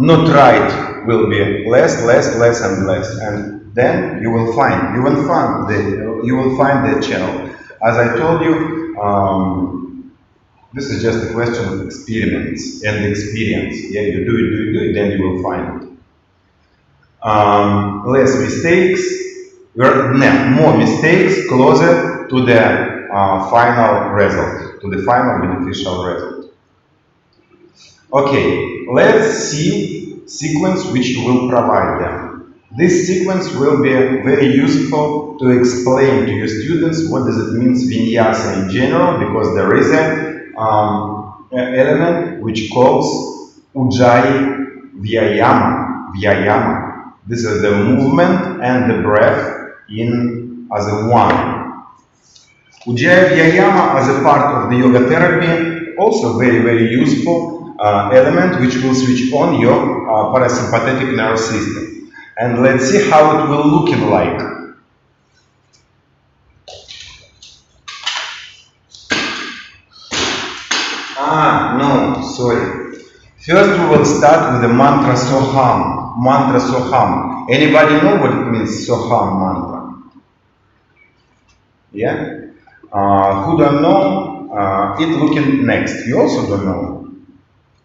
Not right will be less and less. And then you will find the channel. As I told you, this is just a question of experiments and experience. Yeah, you do it, then you will find it. Less mistakes, more mistakes, closer to the final result, to the final beneficial result. Okay, let's see sequence which will provide them. This sequence will be very useful to explain to your students what does it mean vinyasa in general, because there is an element which calls Ujayi Vyayama. This is the movement and the breath in as a one. Ujayi Vyayama as a part of the yoga therapy, also very useful element which will switch on your parasympathetic nervous system. And let's see how it will looking like. No, sorry. First we will start with the mantra Soham. Mantra Soham. Anybody know what it means, Soham mantra? Yeah? Who don't know, it looking next. You also don't know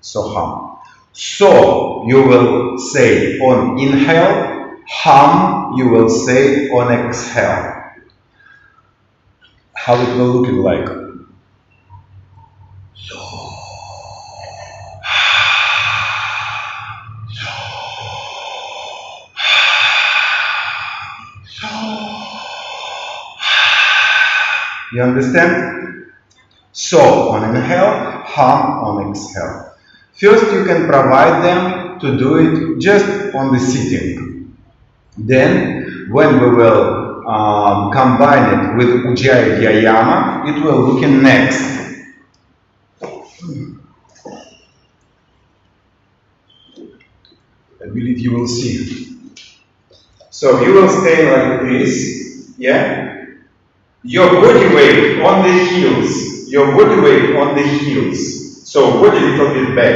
Soham. So you will say on inhale, hum you will say on exhale. How it will look like? You understand? So on inhale, hum on exhale. First you can provide them to do it just on the sitting. Then when we will combine it with Ujayi Vyayama, it will look in next. I believe you will see. So you will stay like this, yeah? Your body weight on the heels, your body weight on the heels. So body a little bit back.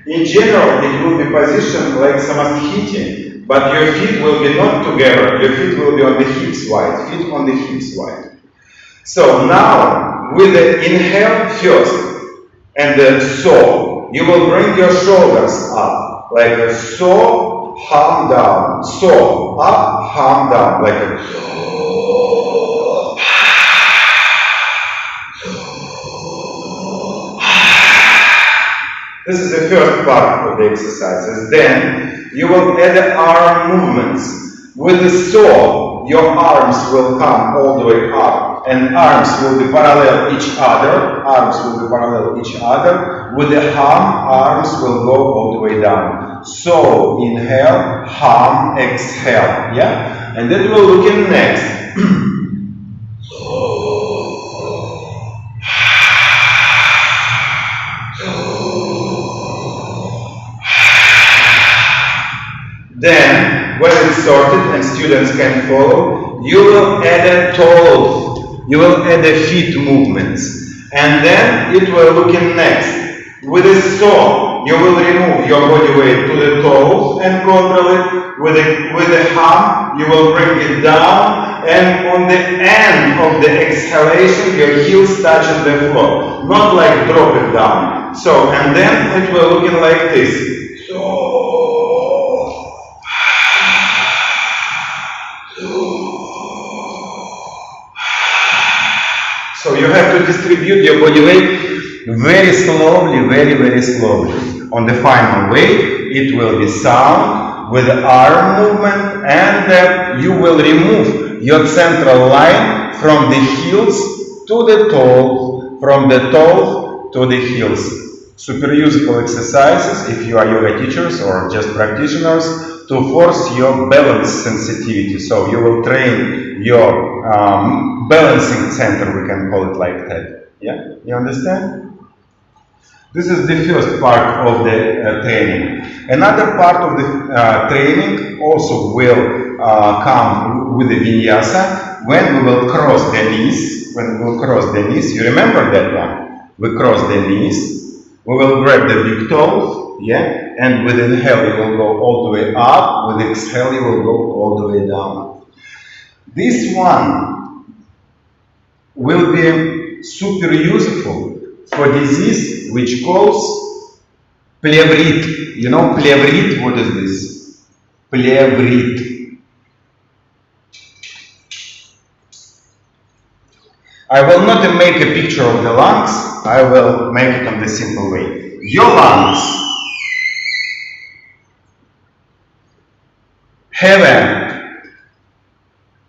In general, it will be positioned like samastkhiti, but your feet will be not together. Your feet will be on the hips wide, feet on the hips wide. So now, with the inhale first, and the so, you will bring your shoulders up, like a so, hum down, so, up, hum down, like a This is the first part of the exercises. Then you will add the arm movements. With the saw, your arms will come all the way up, and arms will be parallel each other. Arms will be parallel each other. With the hum, arms will go all the way down. So inhale, hum, exhale. Yeah, and that will look in next. Then, when it's sorted and students can follow, you will add a toes, you will add a feet movements, and then it will look in next. With a saw, you will remove your body weight to the toes and control it. With a hum, you will bring it down, and on the end of the exhalation, your heels touching the floor, not like drop it down. So, and then it will look like this. So you have to distribute your body weight very slowly, very slowly. On the final way, it will be sound with the arm movement, and then you will remove your central line from the heels to the toes, from the toes to the heels. Super useful exercises if you are yoga teachers or just practitioners to force your balance sensitivity. So you will train your balancing center, we can call it like that. Yeah, you understand? This is the first part of the training. Another part of the training also will come with the vinyasa when we will cross the knees. When we will cross the knees, you remember that one? We cross the knees. We will grab the big toes, yeah, and with inhale you will go all the way up, with exhale you will go all the way down. This one will be super useful for disease which calls plevrit. You know plevrit? What is this? Plevrit. I will not make a picture of the lungs, I will make it on the simple way. Your lungs have a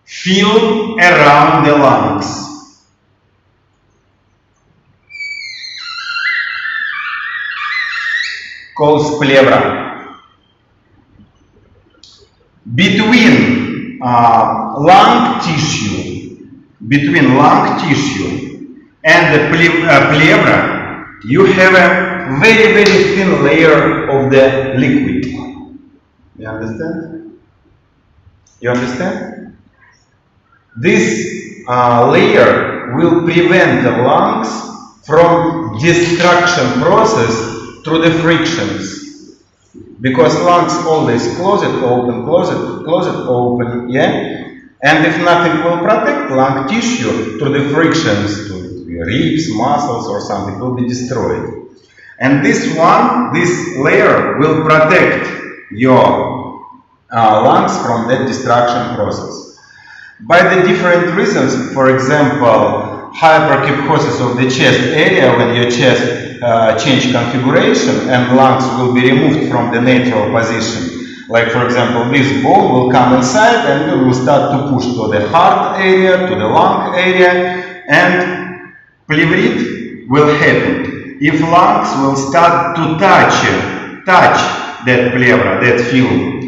film around the lungs. Called plevra. Between lung tissue and the plevra, you have a very thin layer of the liquid. You understand? You understand? This layer will prevent the lungs from destruction process through the frictions. Because lungs always close it, open, yeah? And if nothing will protect lung tissue through the frictions, to ribs, muscles or something, will be destroyed. And this layer will protect your lungs from that destruction process. By the different reasons, for example, hyperkinesis of the chest area, when your chest change configuration and lungs will be removed from the natural position. Like for example, this ball will come inside and we will start to push to the heart area, to the lung area, and pleurit will happen if lungs will start to touch that pleura, that film.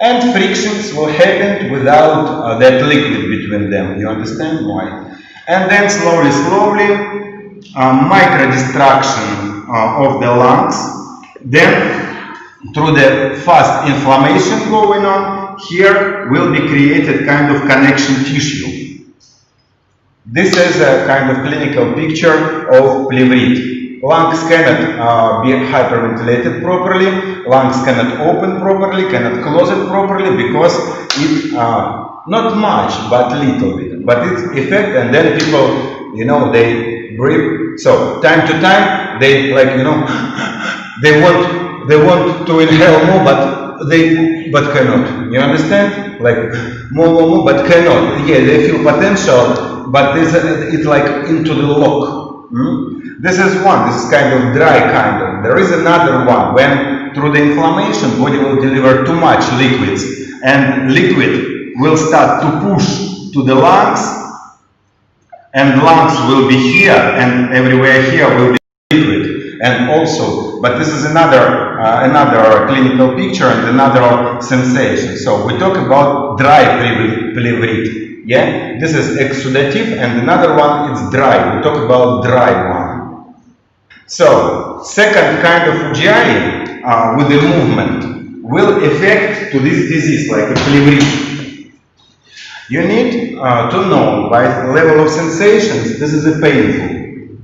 And frictions will happen without that liquid between them. You understand why? And then slowly, micro destruction of the lungs. Then through the fast inflammation going on, here will be created kind of connection tissue. This is a kind of clinical picture of pleurit. Lungs cannot be hyperventilated properly, lungs cannot open properly, cannot close it properly because it, not much, but little bit. But it's effect, and then people, they breathe. So time to time, they they want to inhale more, but cannot. You understand? Like more, but cannot. Yeah, they feel potential, but it's like into the lock. This is one. This is kind of dry kind of. There is another one when through the inflammation, body will deliver too much liquids, and liquid will start to push to the lungs, and lungs will be here, and everywhere here will be liquid, and also. But this is another clinical picture and another sensation. So we talk about dry pleurit. Yeah, this is exudative, and another one is dry. We talk about dry one. So second kind of Ujayi with the movement will affect to this disease like a pleurit. You need to know by level of sensations this is a painful,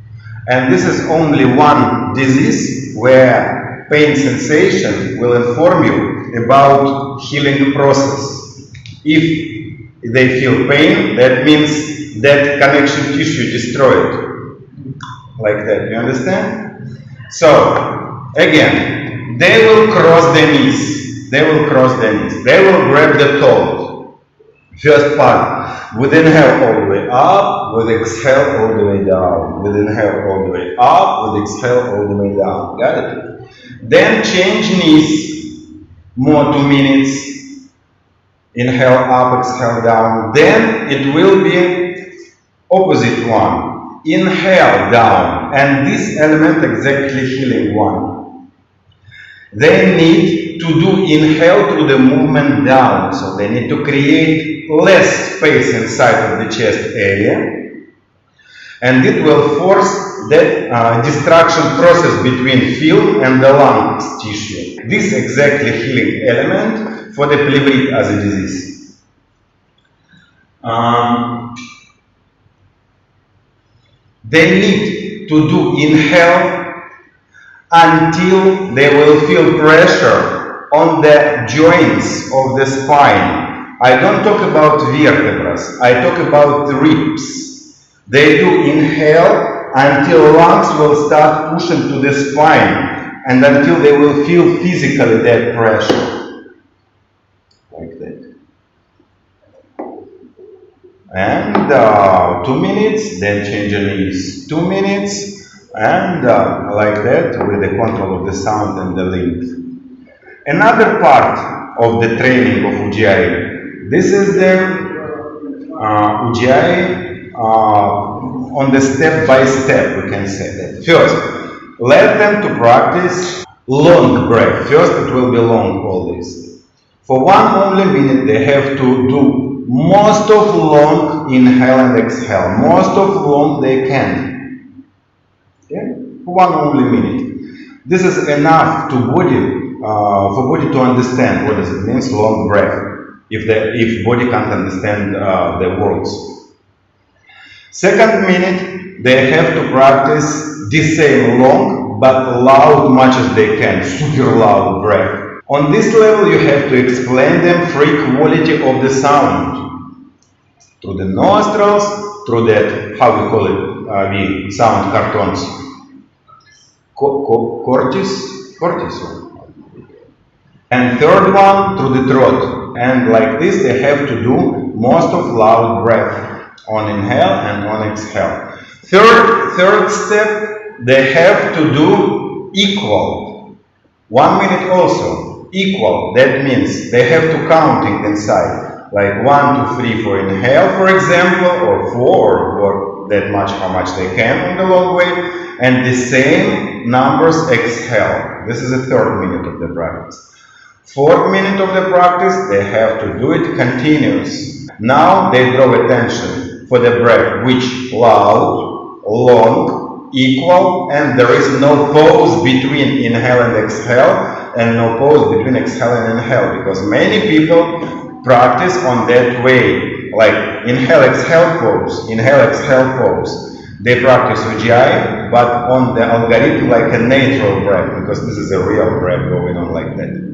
and this is only one disease where pain sensation will inform you about healing process. If they feel pain, that means that connection tissue destroyed. Like that, you understand? So, again, they will cross the knees. They will cross the knees. They will grab the toe. First part, with inhale all the way up, with exhale all the way down. With inhale all the way up, with exhale all the way down. Got it? Then change knees, more 2 minutes. Inhale up, exhale down. Then it will be opposite one. Inhale down. And this element exactly healing one. They need to do inhale through the movement down. So they need to create less space inside of the chest area. And it will force that distraction process between film and the lungs tissue. This exactly healing element for the pleurit as a disease. They need to do inhale until they will feel pressure on the joints of the spine. I don't talk about vertebrae, I talk about ribs. They do inhale until lungs will start pushing to the spine and until they will feel physically that pressure. Like that. And 2 minutes, then change the knees. 2 minutes, and like that with the control of the sound and the length. Another part of the training of Ujayi. This is the Ujayi on the step by step, we can say that. First, let them to practice long breath. First, it will be long always. For 1 only minute, they have to do most of long inhale and exhale. Most of long they can. Okay? For 1 only minute. This is enough to body, for body to understand what does it mean, long breath. If body can't understand the words. Second minute, they have to practice the same long but loud much as they can, super loud breath. On this level, you have to explain them free quality of the sound. Through the nostrils, through that, how we call it, we sound cartons. cortisol. And third one through the throat. And like this, they have to do most of loud breath on inhale and on exhale. Third step, they have to do equal. 1 minute also. Equal. That means they have to counting inside. Like 1, 2, 3 for inhale, for example, or 4 or that much, how much they can on the long way. And the same numbers exhale. This is the third minute of the practice. Fourth minute of the practice, they have to do it continuous. Now they draw attention for the breath, which loud, long, equal, and there is no pause between inhale and exhale, and no pause between exhale and inhale, because many people practice on that way, like inhale, exhale, pause, inhale, exhale, pause. They practice Ujayi, but on the algorithm like a natural breath, because this is a real breath going on like that.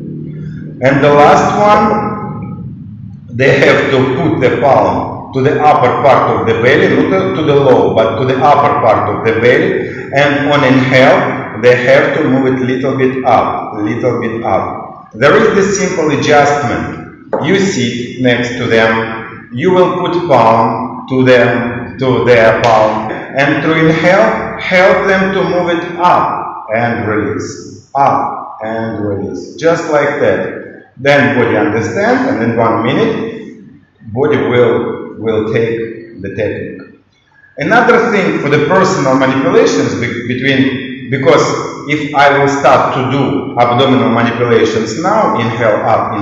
And the last one, they have to put the palm to the upper part of the belly, not to the low, but to the upper part of the belly. And on inhale, they have to move it little bit up, little bit up. There is this simple adjustment. You sit next to them, you will put palm to them, to their palm, and to inhale, help them to move it up and release, up and release, just like that. Then body understands, and in 1 minute, body will take the technique. Another thing for the personal manipulations because if I will start to do abdominal manipulations now, inhale up,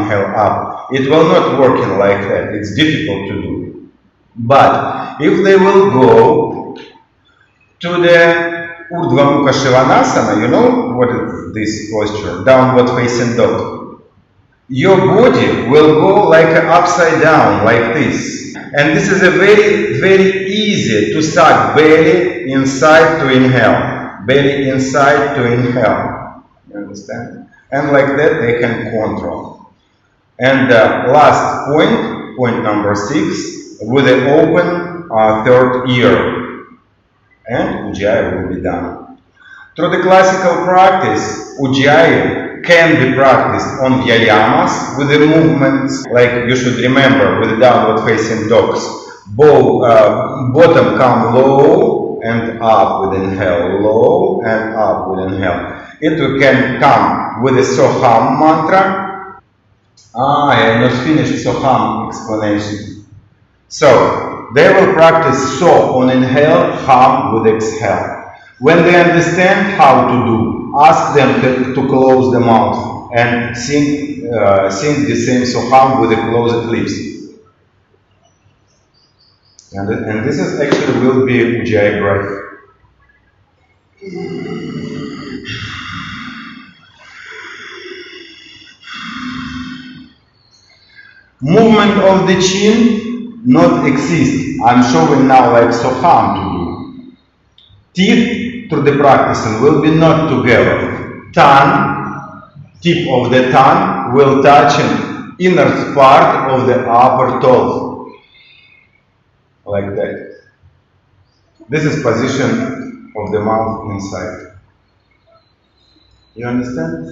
it will not work in like that. It's difficult to do. But if they will go to the Urdhva Mukha Shivanasana, you know what is this posture? Downward facing dog. Your body will go like upside down, like this. And this is a very, very easy to start belly inside to inhale. Belly inside to inhale. You understand? And like that they can control. And last point number 6, with an open third ear. And Ujayi will be done. Through the classical practice, Ujayi can be practiced on vyayamas with the movements, like you should remember with downward facing dogs. Bottom come low and up with inhale, low and up with inhale. It can come with the Soham mantra. I have not finished Soham explanation. So, they will practice So on inhale, Ham with exhale. When they understand how to do, ask them to close the mouth and sing the same Soham with the closed lips. And this is actually will be Ujayi breath. Movement of the chin not exist. I'm showing now like Soham to do. Teeth through the practicing will be not together. Tongue, tip of the tongue will touch an inner part of the upper toe. Like that. This is position of the mouth inside. You understand?